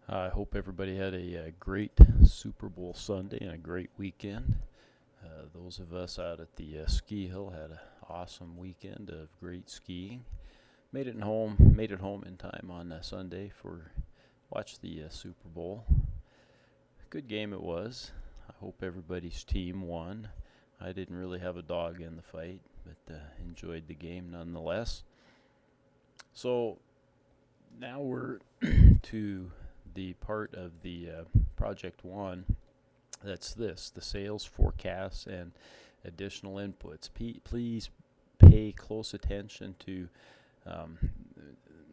I hope everybody had a great Super Bowl Sunday and a great weekend. Those of us out at the ski hill had an awesome weekend of great skiing. Made it home in time on Sunday for watch the Super Bowl. Good game it was. I hope everybody's team won. I didn't really have a dog in the fight, but enjoyed the game nonetheless. So now we're to the part of the Project One. That's the sales forecasts and additional inputs. Please pay close attention to um,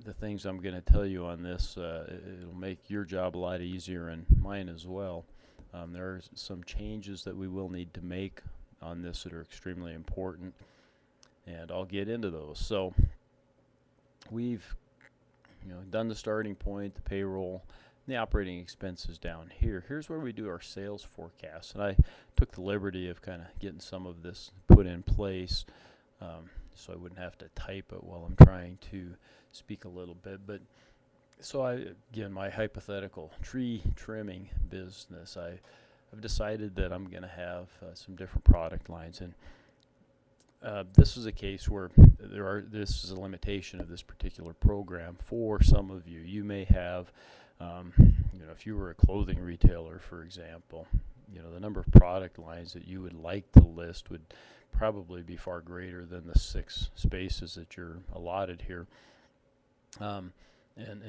the things I'm going to tell you on this. It'll make your job a lot easier and mine as well. There are some changes that we will need to make on this that are extremely important, and I'll get into those. So we've done the starting point, the payroll, the operating expenses down here. Here's where we do our sales forecast, and I took the liberty of kind of getting some of this put in place, so I wouldn't have to type it while I'm trying to speak a little bit. But so again, my hypothetical tree trimming business, I've decided that I'm going to have some different product lines, and this is a case where this is a limitation of this particular program. For some of you, you may have, if you were a clothing retailer, for example, the number of product lines that you would like to list would probably be far greater than the 6 spaces that you're allotted here, and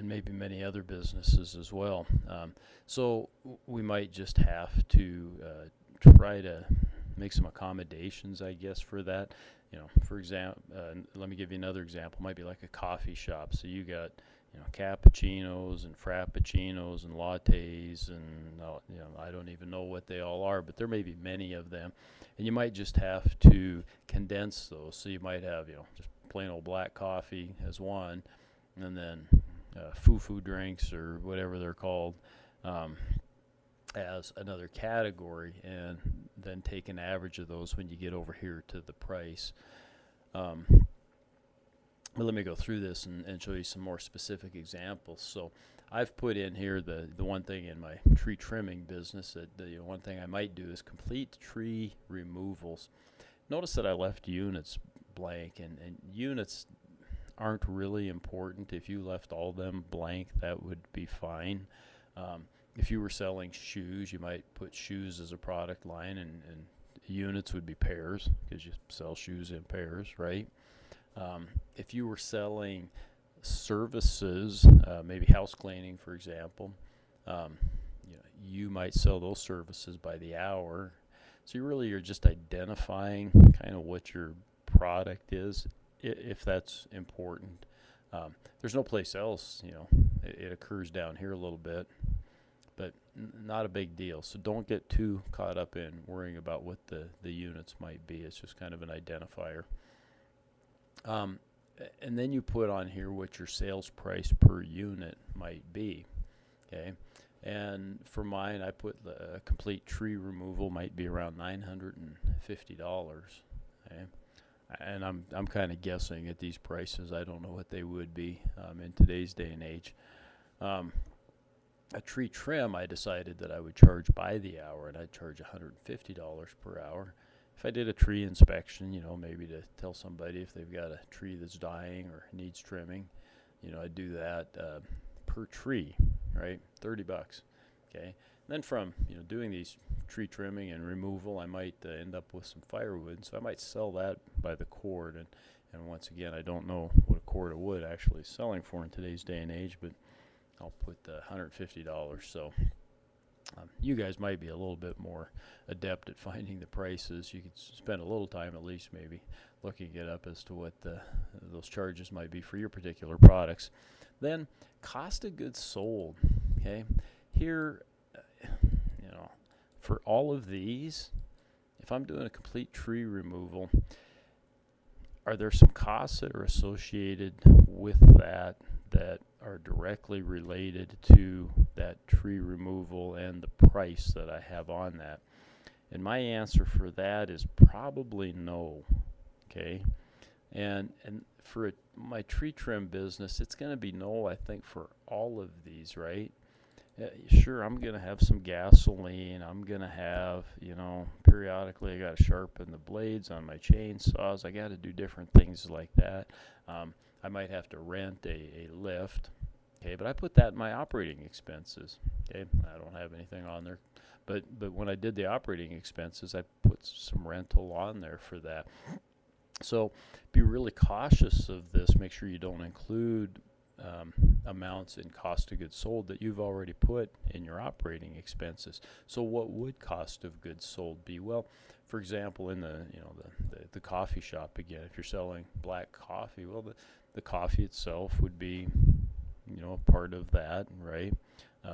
maybe many other businesses as well. So we might just have to try to make some accommodations, I guess, for that. For example, let me give you another example. Might be like a coffee shop. So you got, cappuccinos and frappuccinos and lattes and I don't even know what they all are, but there may be many of them, and you might just have to condense those. So you might have, just plain old black coffee as one, and then foo-foo drinks or whatever they're called. As another category, and then take an average of those when you get over here to the price. But let me go through this and show you some more specific examples. So I've put in here the one thing in my tree trimming business that the one thing I might do is complete tree removals. Notice that I left units blank, and units aren't really important. If you left all them blank, that would be fine. If you were selling shoes, you might put shoes as a product line, and units would be pairs because you sell shoes in pairs, right? If you were selling services, maybe house cleaning, for example, um, you might sell those services by the hour. So you're just identifying kind of what your product is, if that's important. There's no place else, it occurs down here a little bit, but not a big deal. So don't get too caught up in worrying about what the units might be. It's just kind of an identifier. Um, and then you put on here what your sales price per unit might be. Okay. And for mine, I put the complete tree removal might be around $950. Okay. And I'm kind of guessing at these prices. I don't know what they would be in today's day and age. Um, a tree trim, I decided that I would charge by the hour, and I'd charge $150 per hour. If I did a tree inspection, maybe to tell somebody if they've got a tree that's dying or needs trimming, I'd do that per tree, right? $30. Okay. And then from doing these tree trimming and removal, I might end up with some firewood, so I might sell that by the cord. And once again, I don't know what a cord of wood actually is selling for in today's day and age, but I'll put $150. So you guys might be a little bit more adept at finding the prices. You could spend a little time at least maybe looking it up as to what those charges might be for your particular products. Then cost of goods sold. Okay, here, for all of these, if I'm doing a complete tree removal, are there some costs that are associated with that are directly related to that tree removal and the price that I have on that? And my answer for that is probably no. Okay. And my tree trim business, it's going to be no, I think, for all of these, right? Sure, I'm going to have some gasoline. I'm going to have, periodically I got to sharpen the blades on my chainsaws. I got to do different things like that. Um, I might have to rent a lift. Okay, but I put that in my operating expenses. Okay, I don't have anything on there. But when I did the operating expenses, I put some rental on there for that. So be really cautious of this. Make sure you don't include um, amounts in cost of goods sold that you've already put in your operating expenses. So what would cost of goods sold be? Well, for example, in the coffee shop again, if you're selling black coffee, well, the coffee itself would be a part of that, right?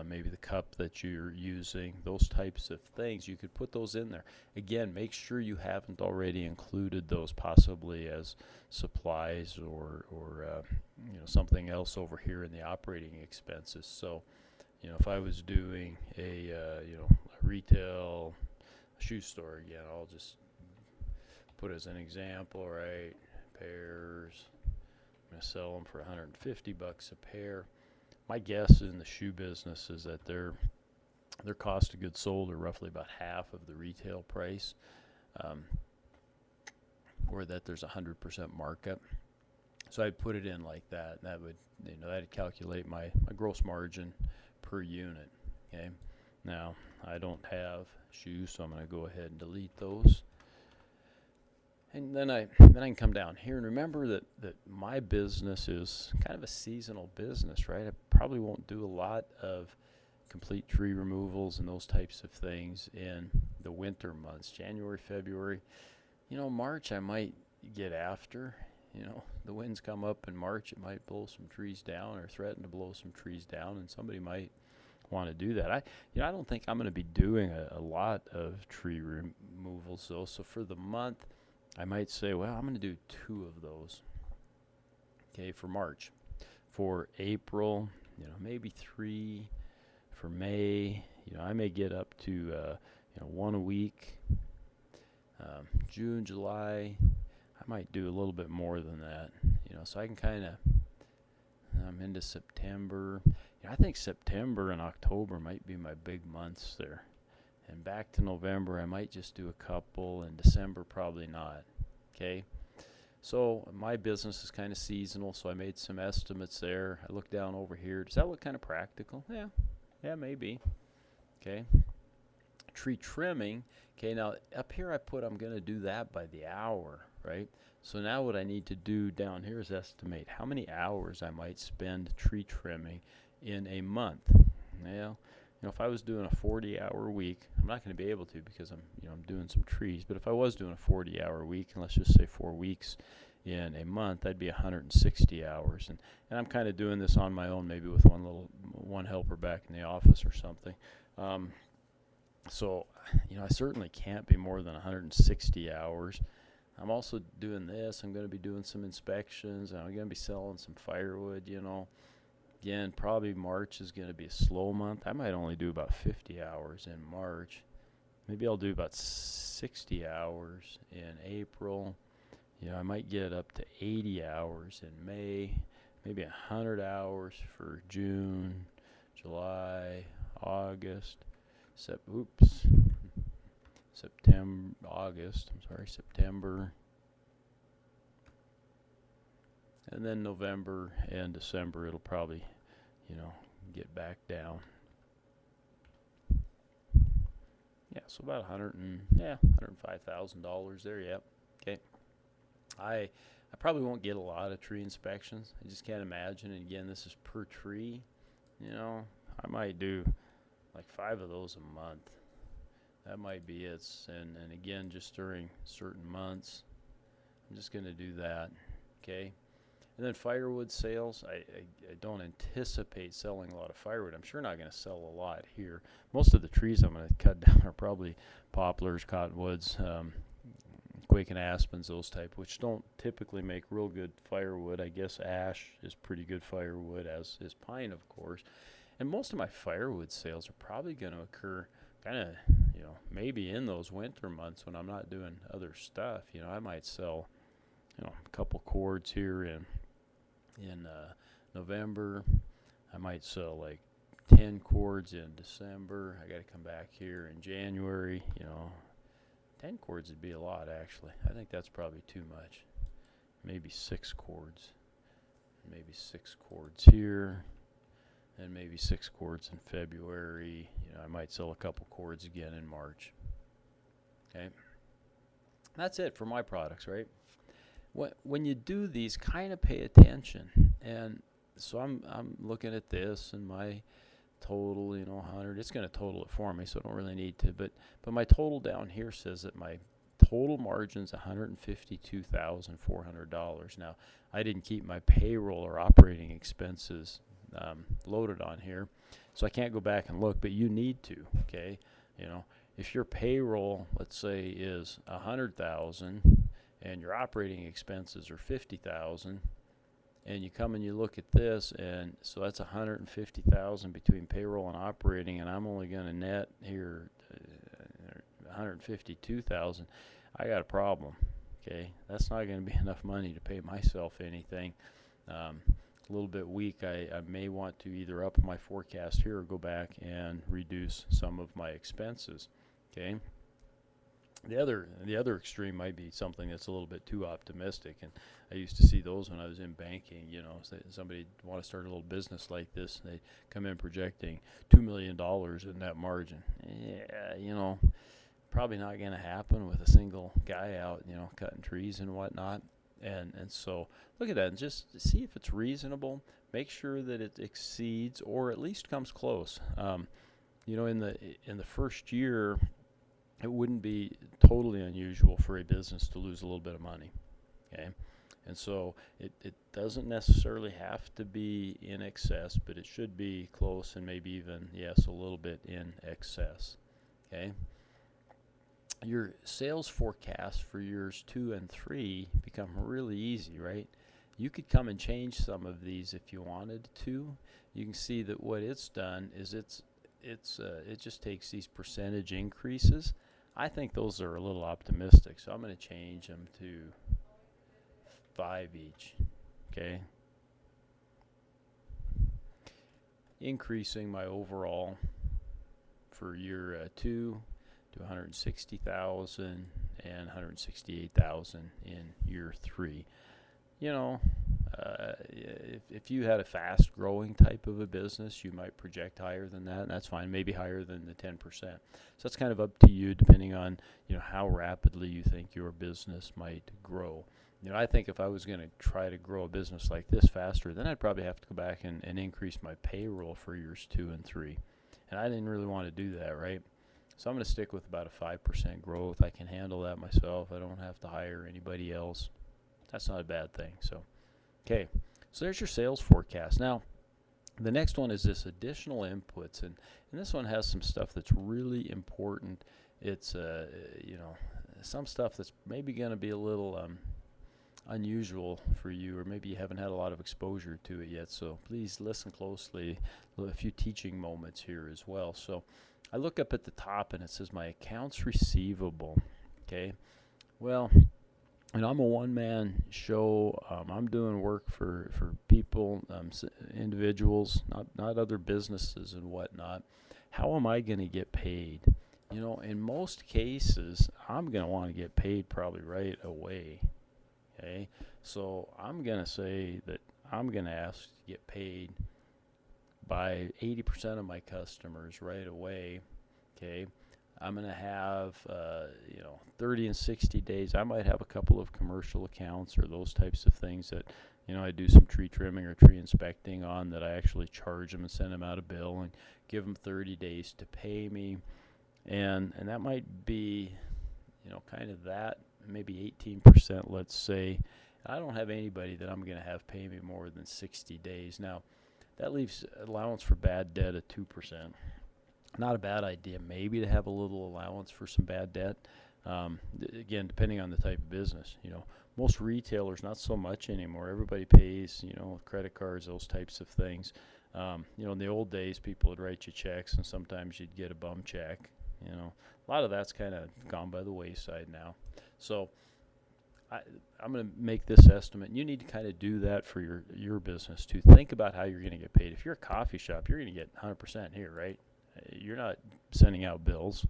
Maybe the cup that you're using, those types of things, you could put those in there. Again, make sure you haven't already included those possibly as supplies or something else over here in the operating expenses. So, if I was doing a retail shoe store again, I'll just put as an example, right? Pairs. I'm going to sell them for $150 a pair. My guess in the shoe business is that their cost of goods sold are roughly about half of the retail price, or that there's 100% markup. So I'd put it in like that. That would that'd calculate my gross margin per unit. Okay. Now I don't have shoes, so I'm going to go ahead and delete those. And then I can come down here and remember that my business is kind of a seasonal business, right? I probably won't do a lot of complete tree removals and those types of things in the winter months, January, February. March I might get after. The winds come up in March, it might blow some trees down or threaten to blow some trees down, and somebody might want to do that. I don't think I'm going to be doing a lot of tree removals though. So for the month, I might say, well, I'm going to do 2 of those, okay, for March. For April, maybe 3. For May, I may get up to, 1 a week. June, July, I might do a little bit more than that, so I can kind of, I'm into September. I think September and October might be my big months there. And back to November, I might just do a couple, and December probably not. Okay, so my business is kind of seasonal, so I made some estimates there. I look down over here. Does that look kind of practical? Yeah, maybe. Okay, tree trimming. Okay, now up here I put I'm going to do that by the hour, right? So now what I need to do down here is estimate how many hours I might spend tree trimming in a month. Well, if I was doing a 40-hour week, I'm not going to be able to because I'm doing some trees. But if I was doing a 40-hour week, and let's just say 4 weeks in a month, that'd be 160 hours. And I'm kind of doing this on my own, maybe with one helper back in the office or something. So, I certainly can't be more than 160 hours. I'm also doing this. I'm going to be doing some inspections, and I'm going to be selling some firewood, Again, probably March is going to be a slow month. I might only do about 50 hours in March. Maybe I'll do about 60 hours in April. I might get up to 80 hours in May. Maybe 100 hours for June, July, August, September. And then November and December, it'll probably, get back down. Yeah, so about $105,000 there. Yep. Okay. I probably won't get a lot of tree inspections. I just can't imagine. And again, this is per tree. I might do like 5 of those a month. That might be it. And again, just during certain months, I'm just going to do that. Okay. And then firewood sales, I don't anticipate selling a lot of firewood. I'm sure not going to sell a lot here. Most of the trees I'm going to cut down are probably poplars, cottonwoods, quaking aspens, those type, which don't typically make real good firewood. I guess ash is pretty good firewood, as is pine, of course. And most of my firewood sales are probably going to occur kind of, maybe in those winter months when I'm not doing other stuff. I might sell, a couple cords here in November. I might sell like 10 cords in December. I got to come back here in January. 10 cords would be a lot, actually. I think that's probably too much. Maybe 6 cords. Maybe 6 cords here. And maybe 6 cords in February. I might sell a couple cords again in March. Okay. That's it for my products, right? When you do these, kind of pay attention. And so I'm looking at this, and my total, 100. It's going to total it for me, so I don't really need to. But my total down here says that my total margin's $152,400. Now, I didn't keep my payroll or operating expenses loaded on here, so I can't go back and look. But you need to, okay? If your payroll, let's say, is $100,000 and your operating expenses are $50,000, and you come and you look at this, and so that's $150,000 between payroll and operating, and I'm only going to net here $152,000. I got a problem. Okay, that's not going to be enough money to pay myself anything. A little bit weak. I may want to either up my forecast here or go back and reduce some of my expenses. Okay. The other extreme might be something that's a little bit too optimistic, and I used to see those when I was in banking. Somebody want to start a little business like this, and they come in projecting $2 million in net margin. Yeah, probably not going to happen with a single guy out, cutting trees and whatnot. And so look at that and just see if it's reasonable. Make sure that it exceeds or at least comes close. In the first year, it wouldn't be totally unusual for a business to lose a little bit of money. Okay, and so it doesn't necessarily have to be in excess, but it should be close and maybe even, yes, a little bit in excess. Okay. Your sales forecast for years 2 and 3 become really easy, right? You could come and change some of these if you wanted to. You can see that what it's done is it just takes these percentage increases. I think those are a little optimistic, so I'm going to change them to 5 each. Okay, increasing my overall for year 2 to 160,000 and 168,000 in year 3. If you had a fast-growing type of a business, you might project higher than that, and that's fine. Maybe higher than the 10%. So that's kind of up to you, depending on how rapidly you think your business might grow. I think if I was going to try to grow a business like this faster, then I'd probably have to go back and increase my payroll for years 2 and 3, and I didn't really want to do that, right? So I'm going to stick with about a 5% growth. I can handle that myself. I don't have to hire anybody else. That's not a bad thing. So, okay. So there's your sales forecast. Now, the next one is this additional inputs, and this one has some stuff that's really important. It's some stuff that's maybe going to be a little unusual for you, or maybe you haven't had a lot of exposure to it yet. So please listen closely. A few teaching moments here as well. So I look up at the top, and it says my accounts receivable. Okay. Well, and I'm a one-man show. I'm doing work for people, individuals, not other businesses and whatnot. How am I going to get paid? In most cases, I'm going to want to get paid probably right away. Okay, so I'm going to say that I'm going to ask to get paid by 80% of my customers right away. Okay. I'm going to have, 30 and 60 days. I might have a couple of commercial accounts or those types of things that, I do some tree trimming or tree inspecting on, that I actually charge them and send them out a bill and give them 30 days to pay me. And that might be, kind of that, maybe 18%, let's say. I don't have anybody that I'm going to have pay me more than 60 days. Now, that leaves allowance for bad debt at 2%. Not a bad idea, maybe, to have a little allowance for some bad debt. Again, depending on the type of business. Most retailers, not so much anymore. Everybody pays, with credit cards, those types of things. In the old days, people would write you checks, and sometimes you'd get a bum check. A lot of that's kind of gone by the wayside now. So I, I'm going to make this estimate. You need to kind of do that for your business too. Think about how you're going to get paid. If you're a coffee shop, you're going to get 100% here, right? You're not sending out bills.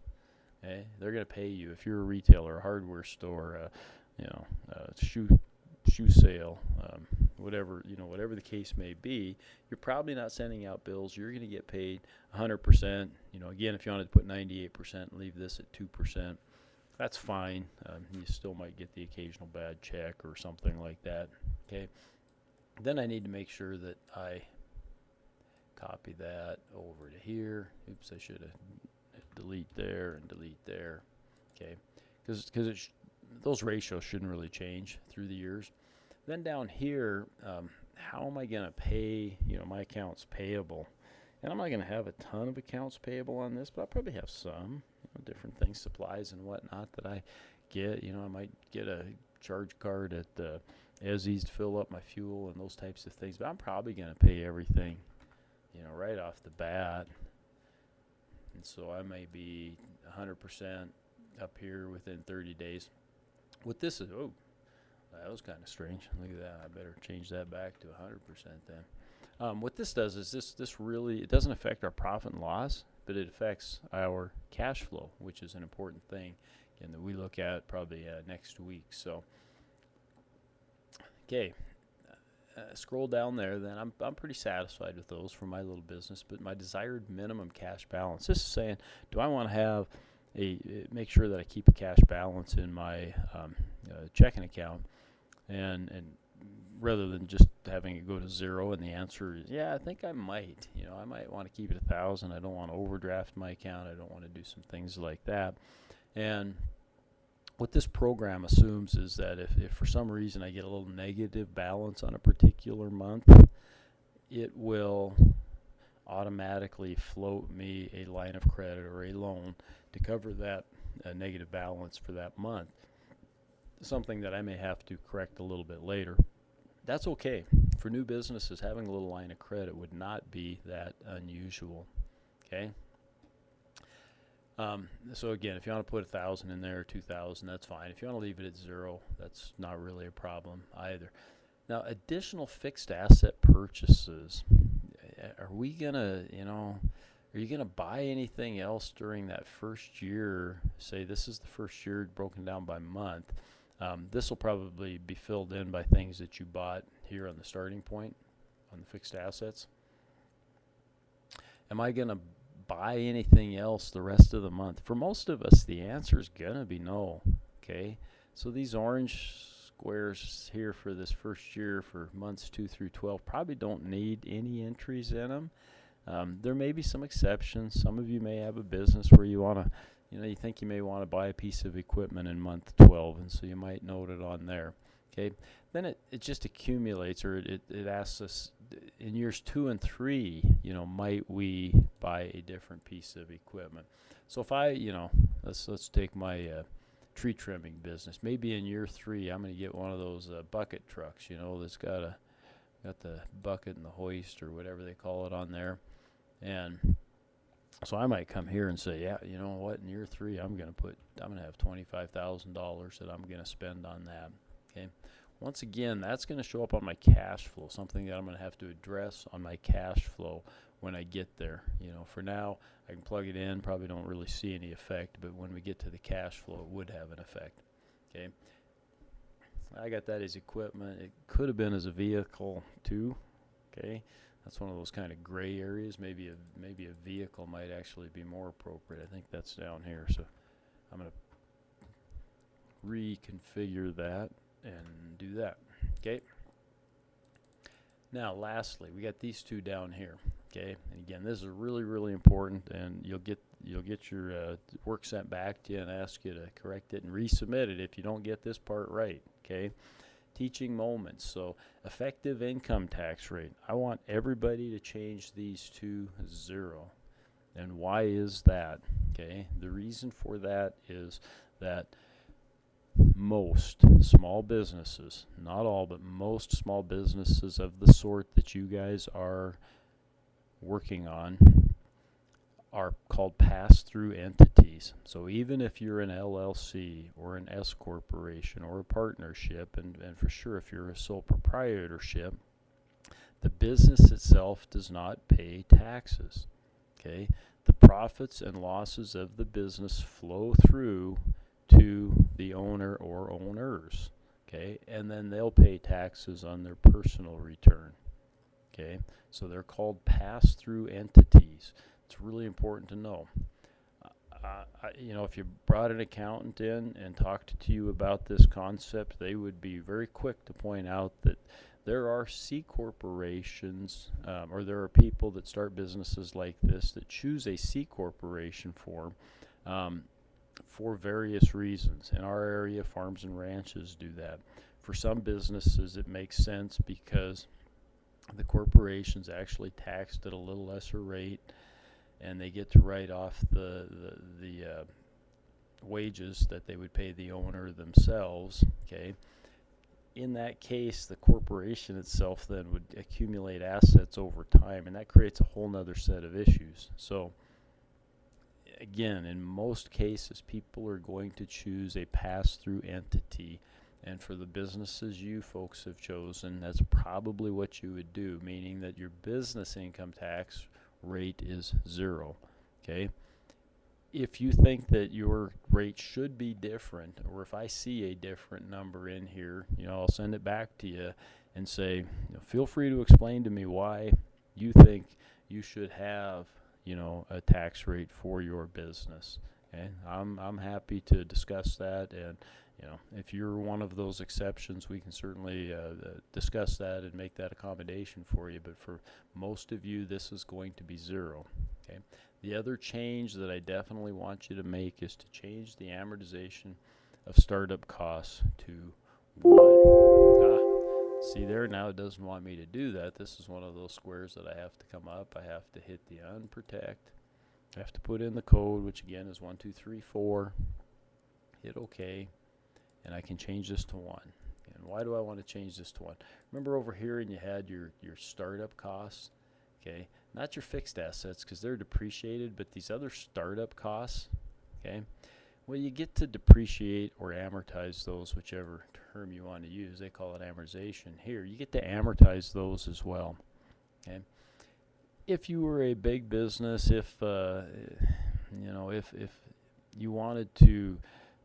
Okay? They're going to pay you. If you're a retailer, a hardware store, shoe sale, whatever the case may be, you're probably not sending out bills. You're going to get paid 100%. Again, if you wanted to put 98%, leave this at 2%. That's fine. You still might get the occasional bad check or something like that. Okay. Then I need to make sure that I copy that over to here. Oops, I should have delete there and delete there. Okay. Because those ratios shouldn't really change through the years. Then down here, how am I going to pay, my accounts payable? And I'm not going to have a ton of accounts payable on this, but I'll probably have some, different things, supplies and whatnot that I get. I might get a charge card at Ezzy's to fill up my fuel and those types of things. But I'm probably going to pay everything, right off the bat. And so I may be 100% up here within 30 days. What this is, that was kind of strange. Look at that. I better change that back to 100% then. What this does is this really, it doesn't affect our profit and loss, but it affects our cash flow, which is an important thing, again, that we look at probably next week. So, okay, scroll down there. Then I'm pretty satisfied with those for my little business. But my desired minimum cash balance. This is saying, do I want to have make sure that I keep a cash balance in my checking account, and rather than just having it go to zero? And the answer is, yeah, I think I might. I might want to keep it 1,000. I don't want to overdraft my account. I don't want to do some things like that. And what this program assumes is that if for some reason I get a little negative balance on a particular month, it will automatically float me a line of credit or a loan to cover that negative balance for that month. Something that I may have to correct a little bit later. That's okay. For new businesses, having a little line of credit would not be that unusual. Okay. So again, if you want to put 1,000 in there, 2,000, that's fine. If you want to leave it at zero, that's not really a problem either. Now, additional fixed asset purchases. Are we gonna, are you gonna buy anything else during that first year? Say this is the first year broken down by month. This will probably be filled in by things that you bought here on the starting point on the fixed assets. Am I going to buy anything else the rest of the month? For most of us, the answer is going to be no. Okay, so these orange squares here for this first year for months 2 through 12 probably don't need any entries in them. There may be some exceptions. Some of you may have a business where you want to, you think you may want to buy a piece of equipment in month 12, and so you might note it on there. Okay, then it just accumulates, or it asks us in years 2 and 3, might we buy a different piece of equipment? So if I, let's take my tree trimming business. Maybe in year 3, I'm going to get one of those bucket trucks, that's got the bucket and the hoist or whatever they call it on there, and so I might come here and say, yeah, you know what, in year 3, I'm going to have $25,000 that I'm going to spend on that. Okay. Once again, that's going to show up on my cash flow, something that I'm going to have to address on my cash flow when I get there. For now, I can plug it in, probably don't really see any effect, but when we get to the cash flow, it would have an effect. Okay. I got that as equipment. It could have been as a vehicle too. Okay. That's one of those kind of gray areas. Maybe a vehicle might actually be more appropriate. I think that's down here. So I'm going to reconfigure that and do that. Okay. Now, lastly, we got these two down here. Okay. And again, this is really, really important, and you'll get your work sent back to you and ask you to correct it and resubmit it if you don't get this part right. Okay. Teaching moments. So effective income tax rate. I want everybody to change these to 0. And why is that? Okay. The reason for that is that most small businesses, not all, but most small businesses of the sort that you guys are working on are called pass-through entities. entities. So even if you're an LLC or an S corporation or a partnership, and for sure if you're a sole proprietorship, the business itself does not pay taxes. Okay, the profits and losses of the business flow through to the owner or owners. Okay, and then they'll pay taxes on their personal return. Okay, so they're called pass-through entities. It's really important to know. If you brought an accountant in and talked to you about this concept, they would be very quick to point out that there are C corporations, or there are people that start businesses like this that choose a C corporation form for various reasons. In our area, farms and ranches do that. For some businesses, it makes sense because the corporation's actually taxed at a little lesser rate, and they get to write off the wages that they would pay the owner themselves. Okay. In that case, the corporation itself then would accumulate assets over time, and that creates a whole nother set of issues. So again, in most cases, people are going to choose a pass-through entity, and for the businesses you folks have chosen, that's probably what you would do, meaning that your business income tax rate is 0. Okay. If you think that your rate should be different, or if I see a different number in here, I'll send it back to you and say, feel free to explain to me why you think you should have, a tax rate for your business. Okay, I'm happy to discuss that, and if you're one of those exceptions, we can certainly discuss that and make that accommodation for you. But for most of you, this is going to be 0. Okay. The other change that I definitely want you to make is to change the amortization of startup costs to 1. See there, now it doesn't want me to do that. This is one of those squares that I have to come up. I have to hit the unprotect. I have to put in the code, which again is 1234. Hit OK, and I can change this to 1. And why do I want to change this to 1? Remember over here, and you had your startup costs. Okay, not your fixed assets because they're depreciated, but these other startup costs. Okay, well, you get to depreciate or amortize those, whichever term you want to use. They call it amortization. Here, you get to amortize those as well. Okay, if you were a big business, if you wanted to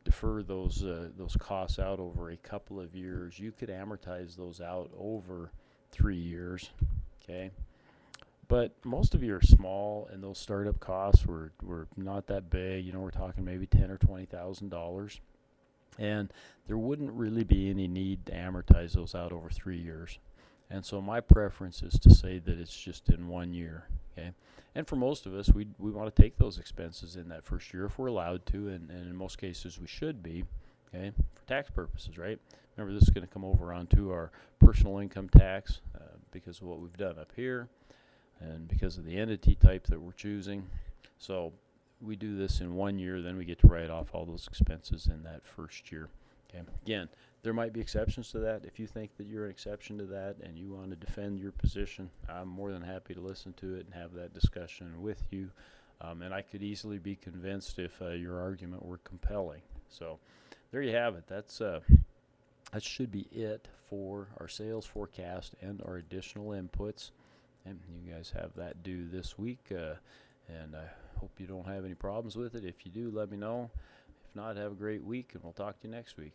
defer those costs out over a couple of years, you could amortize those out over 3 years. Okay. But most of you are small, and those startup costs were not that big. We're talking maybe $10,000 or $20,000, and there wouldn't really be any need to amortize those out over 3 years. And so my preference is to say that it's just in 1 year. Okay, and for most of us, we want to take those expenses in that first year if we're allowed to, and in most cases we should be. Okay, for tax purposes, right? Remember, this is going to come over onto our personal income tax because of what we've done up here, and because of the entity type that we're choosing. So we do this in 1 year, then we get to write off all those expenses in that first year. Okay. Again, there might be exceptions to that. If you think that you're an exception to that and you want to defend your position, I'm more than happy to listen to it and have that discussion with you. And I could easily be convinced if your argument were compelling. So there you have it. That should be it for our sales forecast and our additional inputs. And you guys have that due this week, and I hope you don't have any problems with it. If you do, let me know. If not, have a great week, and we'll talk to you next week.